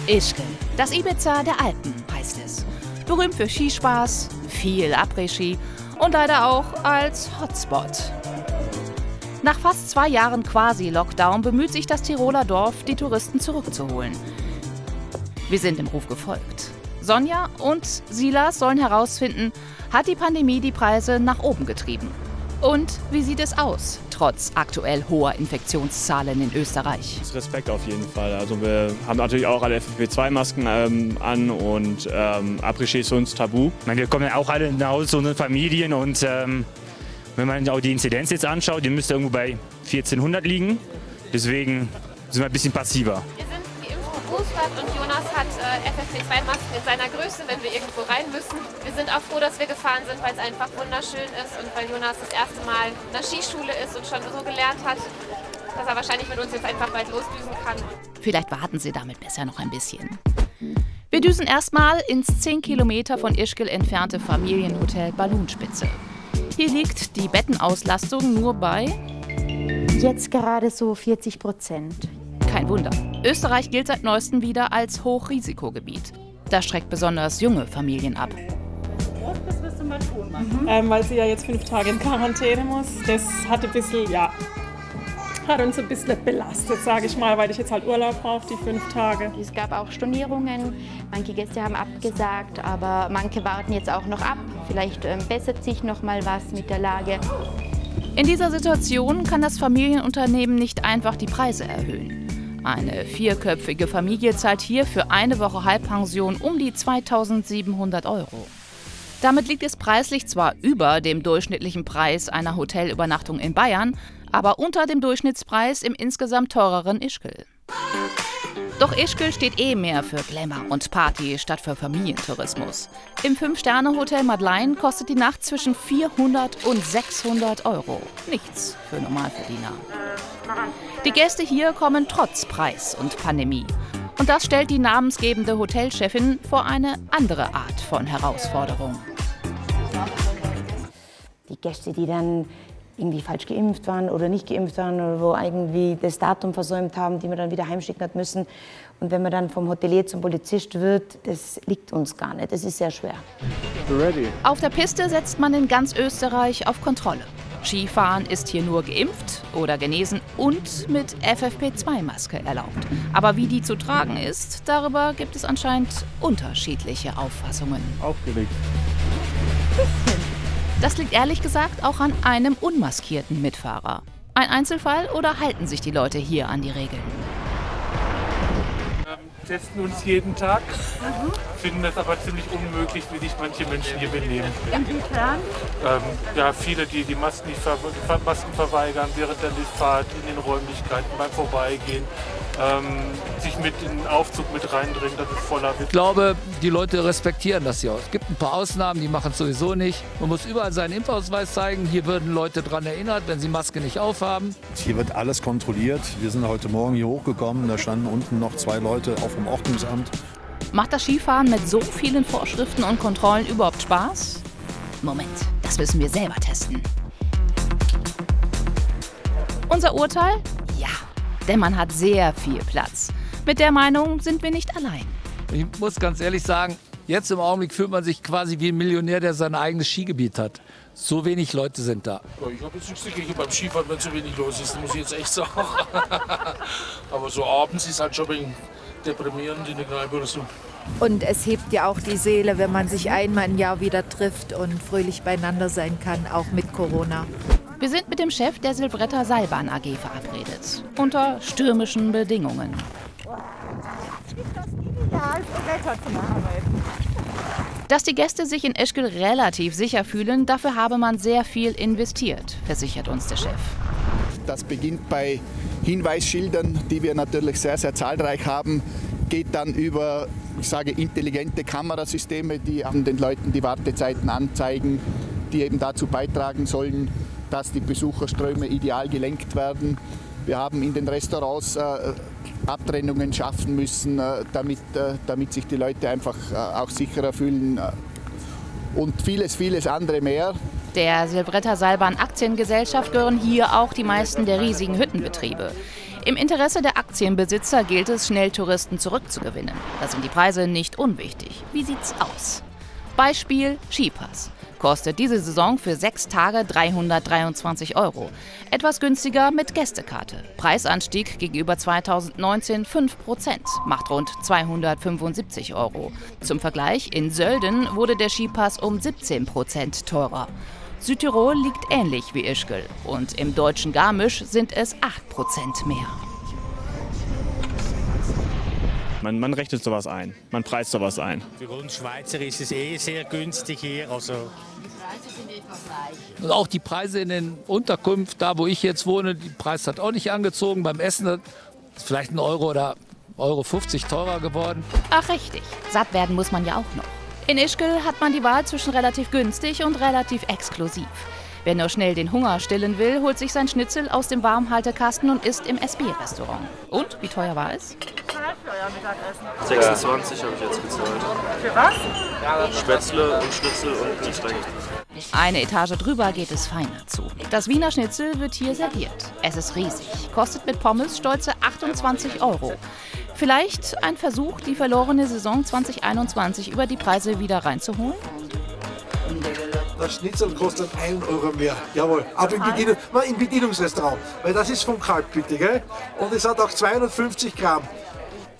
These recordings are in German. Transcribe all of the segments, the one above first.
Ischgl, das Ibiza der Alpen, heißt es. Berühmt für Skispaß, viel Après-Ski und leider auch als Hotspot. Nach fast 2 Jahren Quasi-Lockdown bemüht sich das Tiroler Dorf, die Touristen zurückzuholen. Wir sind dem Ruf gefolgt. Sonja und Silas sollen herausfinden, hat die Pandemie die Preise nach oben getrieben? Und wie sieht es aus, trotz aktuell hoher Infektionszahlen in Österreich? Respekt auf jeden Fall. Also wir haben natürlich auch alle FFP2-Masken an und Après-Ski ist für uns tabu. Ich meine, wir kommen ja auch alle nach Hause zu unseren Familien und wenn man auch die Inzidenz jetzt anschaut, die müsste irgendwo bei 1400 liegen. Deswegen sind wir ein bisschen passiver. Wir sind geimpft, geboostert und Jonas hat FFP2-Masken in seiner Größe, wenn wir irgendwo rein müssen. Wir sind auch froh, dass wir gefahren sind, weil es einfach wunderschön ist und weil Jonas das erste Mal in der Skischule ist und schon so gelernt hat, dass er wahrscheinlich mit uns jetzt einfach bald losdüsen kann. Vielleicht warten Sie damit besser noch ein bisschen. Wir düsen erstmal ins 10 Kilometer von Ischgl entfernte Familienhotel Ballunspitze. Hier liegt die Bettenauslastung nur bei... Jetzt gerade so 40%. Kein Wunder. Österreich gilt seit neuestem wieder als Hochrisikogebiet. Das schreckt besonders junge Familien ab. Das wirst du mal tun, weil sie ja jetzt 5 Tage in Quarantäne muss. Das hat ein bisschen, hat uns ein bisschen belastet, sage ich mal, weil ich jetzt halt Urlaub brauche, die 5 Tage. Es gab auch Stornierungen, manche Gäste haben abgesagt, aber manche warten jetzt auch noch ab. Vielleicht bessert sich noch mal was mit der Lage. In dieser Situation kann das Familienunternehmen nicht einfach die Preise erhöhen. Eine 4-köpfige Familie zahlt hier für eine Woche Halbpension um die 2.700 €. Damit liegt es preislich zwar über dem durchschnittlichen Preis einer Hotelübernachtung in Bayern, aber unter dem Durchschnittspreis im insgesamt teureren Ischgl. Doch Ischgl steht mehr für Glamour und Party statt für Familientourismus. Im 5-Sterne-Hotel Madeleine kostet die Nacht zwischen 400 und 600 €. Nichts für Normalverdiener. Die Gäste hier kommen trotz Preis und Pandemie. Und das stellt die namensgebende Hotelchefin vor eine andere Art von Herausforderung. Die Gäste, die dann irgendwie falsch geimpft waren oder nicht geimpft waren oder wo irgendwie das Datum versäumt haben, die man dann wieder heimschicken hat müssen. Und wenn man dann vom Hotelier zum Polizist wird, das liegt uns gar nicht. Das ist sehr schwer. Auf der Piste setzt man in ganz Österreich auf Kontrolle. Skifahren ist hier nur geimpft oder genesen und mit FFP2-Maske erlaubt. Aber wie die zu tragen ist, darüber gibt es anscheinend unterschiedliche Auffassungen. Aufgelegt. Das liegt ehrlich gesagt auch an einem unmaskierten Mitfahrer. Ein Einzelfall oder halten sich die Leute hier an die Regeln? Wir testen uns jeden Tag, finden das aber ziemlich unmöglich, wie sich manche Menschen hier benehmen. Inwiefern? Viele, die die Masken verweigern während der Liftfahrt, in den Räumlichkeiten, beim Vorbeigehen, sich mit in den Aufzug mit reindringen, das ist voller Witz. Ich glaube, die Leute respektieren das ja. Es gibt ein paar Ausnahmen, die machen es sowieso nicht. Man muss überall seinen Impfausweis zeigen. Hier würden Leute daran erinnert, wenn sie Maske nicht aufhaben. Hier wird alles kontrolliert. Wir sind heute Morgen hier hochgekommen. Da standen unten noch 2 Leute auf dem Ordnungsamt. Macht das Skifahren mit so vielen Vorschriften und Kontrollen überhaupt Spaß? Moment, das müssen wir selber testen. Unser Urteil? Ja, denn man hat sehr viel Platz. Mit der Meinung sind wir nicht allein. Ich muss ganz ehrlich sagen, jetzt im Augenblick fühlt man sich quasi wie ein Millionär, der sein eigenes Skigebiet hat. So wenig Leute sind da. Ich habe jetzt nichts dagegen beim Skifahren, wenn so wenig los ist, muss ich jetzt echt sagen. Aber so abends ist halt schon ein wenig deprimierend in der Kneipe oder so. Und es hebt ja auch die Seele, wenn man sich einmal im Jahr wieder trifft und fröhlich beieinander sein kann, auch mit Corona. Wir sind mit dem Chef der Silbretta Seilbahn AG verabredet. Unter stürmischen Bedingungen. Dass die Gäste sich in Ischgl relativ sicher fühlen, dafür habe man sehr viel investiert, versichert uns der Chef. Das beginnt bei Hinweisschildern, die wir natürlich sehr, sehr zahlreich haben, geht dann über, ich sage, intelligente Kamerasysteme, die den Leuten die Wartezeiten anzeigen, die eben dazu beitragen sollen, dass die Besucherströme ideal gelenkt werden. Wir haben in den Restaurants Abtrennungen schaffen müssen, damit sich die Leute einfach auch sicherer fühlen und vieles, vieles andere mehr. Der Silbretta Seilbahn Aktiengesellschaft gehören hier auch die meisten der riesigen Hüttenbetriebe. Im Interesse der Aktienbesitzer gilt es, schnell Touristen zurückzugewinnen. Da sind die Preise nicht unwichtig. Wie sieht's aus? Beispiel Skipass. Kostet diese Saison für 6 Tage 323 €. Etwas günstiger mit Gästekarte. Preisanstieg gegenüber 2019 5%, macht rund 275 €. Zum Vergleich, in Sölden wurde der Skipass um 17% teurer. Südtirol liegt ähnlich wie Ischgl und im deutschen Garmisch sind es 8% mehr. Man rechnet sowas ein, man preist sowas ein. Für uns Schweizer ist es sehr günstig hier. Und auch die Preise in den Unterkünften, da wo ich jetzt wohne, die Preis hat auch nicht angezogen. Beim Essen ist vielleicht 1 € oder 1,50 € teurer geworden. Ach richtig, satt werden muss man ja auch noch. In Ischgl hat man die Wahl zwischen relativ günstig und relativ exklusiv. Wer nur schnell den Hunger stillen will, holt sich sein Schnitzel aus dem Warmhaltekasten und isst im SB-Restaurant. Und, wie teuer war es? Für euer Mittagessen. 26 habe ich jetzt gezahlt. Für was? Spätzle und Schnitzel und Getränk. Eine Etage drüber geht es feiner zu. Das Wiener Schnitzel wird hier serviert. Es ist riesig, kostet mit Pommes stolze 28 €. Vielleicht ein Versuch, die verlorene Saison 2021 über die Preise wieder reinzuholen? Das Schnitzel kostet 1 € mehr. Jawohl. Aber im Bedienungsrestaurant. Weil das ist vom Kalb, bitte, gell? Und es hat auch 250 Gramm.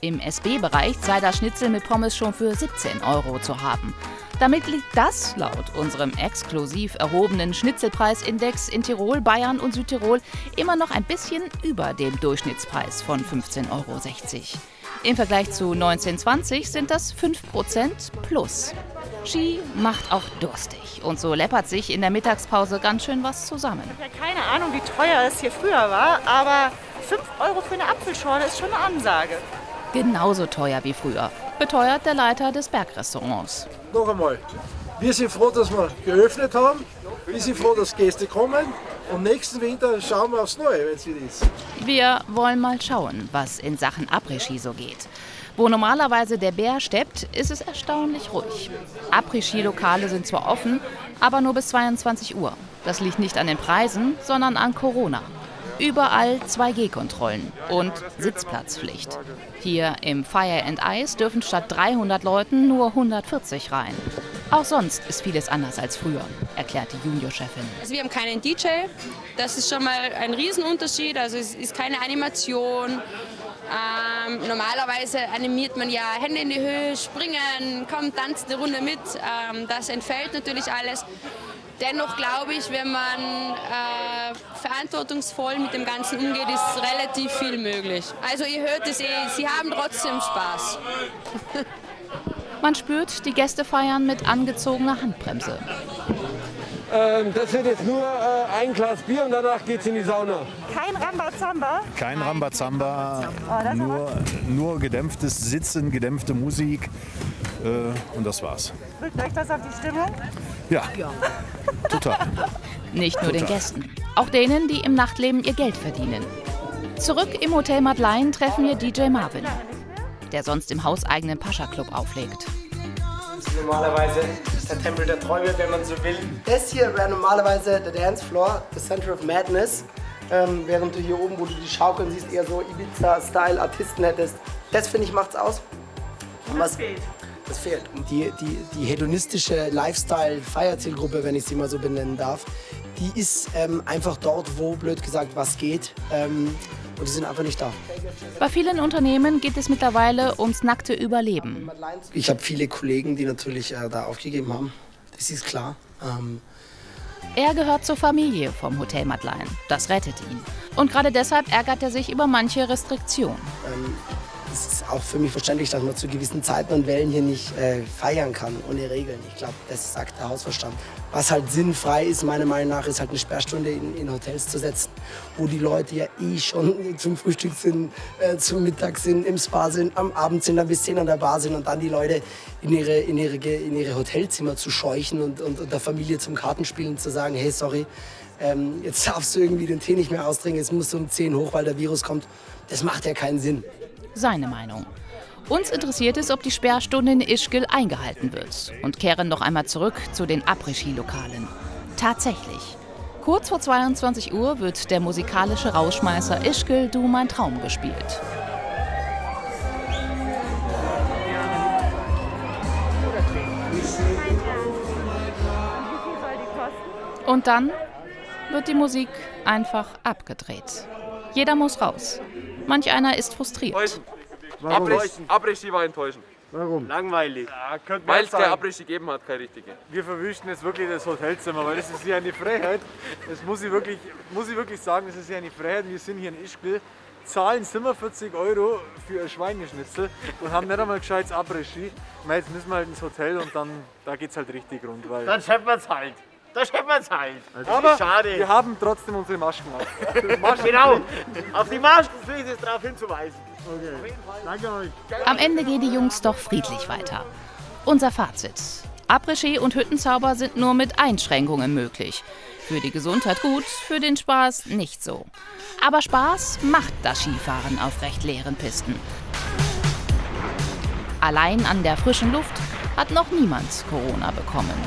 Im SB-Bereich sei das Schnitzel mit Pommes schon für 17 € zu haben. Damit liegt das, laut unserem exklusiv erhobenen Schnitzelpreisindex in Tirol, Bayern und Südtirol, immer noch ein bisschen über dem Durchschnittspreis von 15,60 €. Im Vergleich zu 1920 sind das 5% plus. Ski macht auch durstig und so läppert sich in der Mittagspause ganz schön was zusammen. Ich habe ja keine Ahnung, wie teuer es hier früher war, aber 5 € für eine Apfelschorle ist schon eine Ansage. Genauso teuer wie früher, beteuert der Leiter des Bergrestaurants. Noch einmal, wir sind froh, dass wir geöffnet haben. Wir sind froh, dass Gäste kommen. Und nächsten Winter schauen wir aufs Neue, wenn es wieder ist. Wir wollen mal schauen, was in Sachen Après-Ski so geht. Wo normalerweise der Bär steppt, ist es erstaunlich ruhig. Après-Ski-Lokale sind zwar offen, aber nur bis 22 Uhr. Das liegt nicht an den Preisen, sondern an Corona. Überall 2G-Kontrollen und Sitzplatzpflicht. Hier im Fire and Ice dürfen statt 300 Leuten nur 140 rein. Auch sonst ist vieles anders als früher, erklärt die Juniorchefin. Also wir haben keinen DJ, das ist schon mal ein Riesenunterschied, also es ist keine Animation. Normalerweise animiert man ja Hände in die Höhe, springen, komm, tanzt eine Runde mit. Das entfällt natürlich alles. Dennoch glaube ich, wenn man verantwortungsvoll mit dem Ganzen umgeht, ist relativ viel möglich. Also ihr hört es sie haben trotzdem Spaß. Man spürt, die Gäste feiern mit angezogener Handbremse. Das wird jetzt nur ein Glas Bier und danach geht's in die Sauna. Kein Rambazamba? Kein Rambazamba, nur gedämpftes Sitzen, gedämpfte Musik und das war's. Drückt euch das auf die Stimmung? Ja, total. Nicht nur den Gästen, auch denen, die im Nachtleben ihr Geld verdienen. Zurück im Hotel Madeleine treffen wir DJ Marvin, der sonst im hauseigenen Pascha-Club auflegt. Normalerweise ist der Tempel der Träume, wenn man so will. Das hier wäre normalerweise der Dancefloor, the Center of Madness. Während du hier oben, wo du die Schaukeln siehst, eher so Ibiza-Style-Artisten hättest. Das, finde ich, macht's aus. Das fehlt. Das fehlt. Und die hedonistische Lifestyle-Feierzielgruppe, wenn ich sie mal so benennen darf, die ist einfach dort, wo, blöd gesagt, was geht. Und die sind einfach nicht da. Bei vielen Unternehmen geht es mittlerweile ums nackte Überleben. Ich habe viele Kollegen, die natürlich da aufgegeben haben. Das ist klar. Er gehört zur Familie vom Hotel Madeleine. Das rettet ihn. Und gerade deshalb ärgert er sich über manche Restriktionen. Es ist auch für mich verständlich, dass man zu gewissen Zeiten und Wellen hier nicht feiern kann, ohne Regeln. Ich glaube, das sagt der Hausverstand. Was halt sinnfrei ist, meiner Meinung nach, ist halt eine Sperrstunde in Hotels zu setzen, wo die Leute ja schon zum Frühstück sind, zum Mittag sind, im Spa sind, am Abend sind, dann bis 10 an der Bar sind und dann die Leute in ihre Hotelzimmer zu scheuchen und der Familie zum Kartenspielen zu sagen, hey, sorry, jetzt darfst du irgendwie den Tee nicht mehr austrinken, jetzt musst du um 10 hoch, weil der Virus kommt. Das macht ja keinen Sinn. Seine Meinung. Uns interessiert es, ob die Sperrstunde in Ischgl eingehalten wird. Und kehren noch einmal zurück zu den Après-Ski-Lokalen. Tatsächlich. Kurz vor 22 Uhr wird der musikalische Rauschmeißer Ischgl Du mein Traum gespielt. Und dann wird die Musik einfach abgedreht. Jeder muss raus. Manch einer ist frustriert. Abriss war enttäuschend. Warum? Langweilig. Ja, weil es keine Abriss gegeben hat, keine richtige. Wir verwüsten jetzt wirklich das Hotelzimmer, weil das ist hier eine Freiheit. Das muss ich wirklich sagen, das ist hier eine Freiheit. Wir sind hier in Ischgl, zahlen 47 € für ein Schweineschnitzel und haben nicht einmal gescheites Abriss-Ski. Jetzt müssen wir halt ins Hotel und da geht es halt richtig rund. Weil dann schäppen wir es halt. Das schäppen wir es halt. Aber schade. Wir haben trotzdem unsere Masken auf. Genau, auf die Maskenpflicht ist darauf hinzuweisen. Okay. Danke euch. Am Ende gehen die Jungs doch friedlich weiter. Unser Fazit. Après-Ski und Hüttenzauber sind nur mit Einschränkungen möglich. Für die Gesundheit gut, für den Spaß nicht so. Aber Spaß macht das Skifahren auf recht leeren Pisten. Allein an der frischen Luft hat noch niemand Corona bekommen.